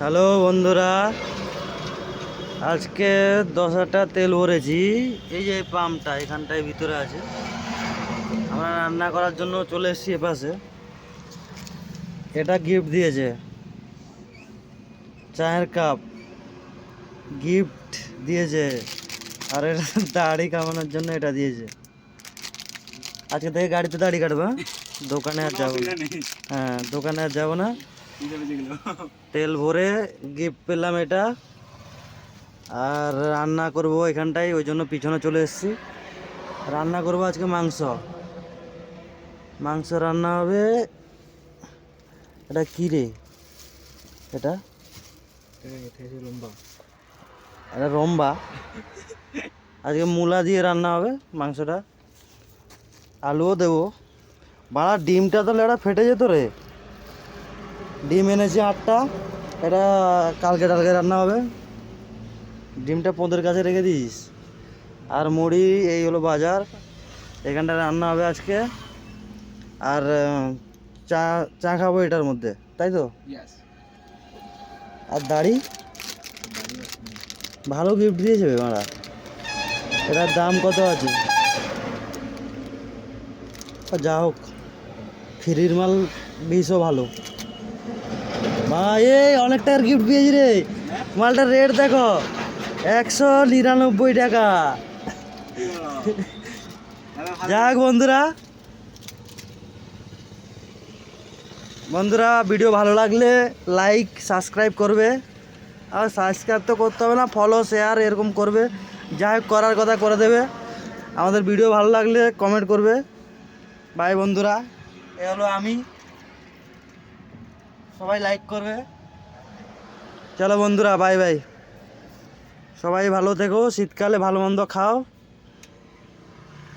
Hello বন্ধুরা, আজকে 10 তেল ভরেছি। এই যে পাম্পটা এখানটায় ভিতরে আছে। আমরা রান্না করার জন্য চলে এসেছি এপাশে। এটা গিফট দিয়েছে, চায়ের কাপ গিফট দিয়েছে। আর এটা দাড়ি কামানোর জন্য এটা দিয়েছে। আজকে থেকে গাড়িতে দাড়ি কাটবো, দোকানে আর যাবো না। হ্যাঁ, দোকানে আর যাবো না। তেল ভরে গিফট পেলাম এটা। আর রান্না করব এখানটায়, ওই জন্য পিছনে চলে এসেছি। রান্না করব আজকে মাংস রান্না হবে। এটা কি রে? এটা এটা রম্বা। আজকে মূলা দিয়ে রান্না হবে মাংসটা। আলুও দেবো। বাড়া ডিমটা তো লেড়া ফেটে যেত রে। ডিম এনেছি 8টা। এটা কালকে রান্না হবে। ডিমটা পোঁদের কাছে রেখে দিস। আর মুড়ি, এই হলো বাজার। এখানটা রান্না হবে আজকে। আর চা চা খাবো এটার মধ্যে, তাই তো? আর দাড়ি ভালো গিফট দিয়েছে মারা। এটার দাম কত আছে? যা হোক, ফ্রির মাল বিষও ভালো। ভাই এই অনেক টাকার গিফট দিয়েছি রে। মালটার রেট দেখো, 199 টাকা। যাক বন্ধুরা, ভিডিও ভালো লাগলে লাইক সাবস্ক্রাইব করবে। আর সাবস্ক্রাইব তো করতে হবে না, ফলো শেয়ার এরকম করবে। যাই হোক, করার কথা করে দেবে। আমাদের ভিডিও ভালো লাগলে কমেন্ট করবে। বাই বন্ধুরা, এ হলো আমি। সবাই লাইক করবে। চলো বন্ধুরা, বাই বাই। সবাই ভালো থেকো, শীতকালে ভালো মন্দ খাও।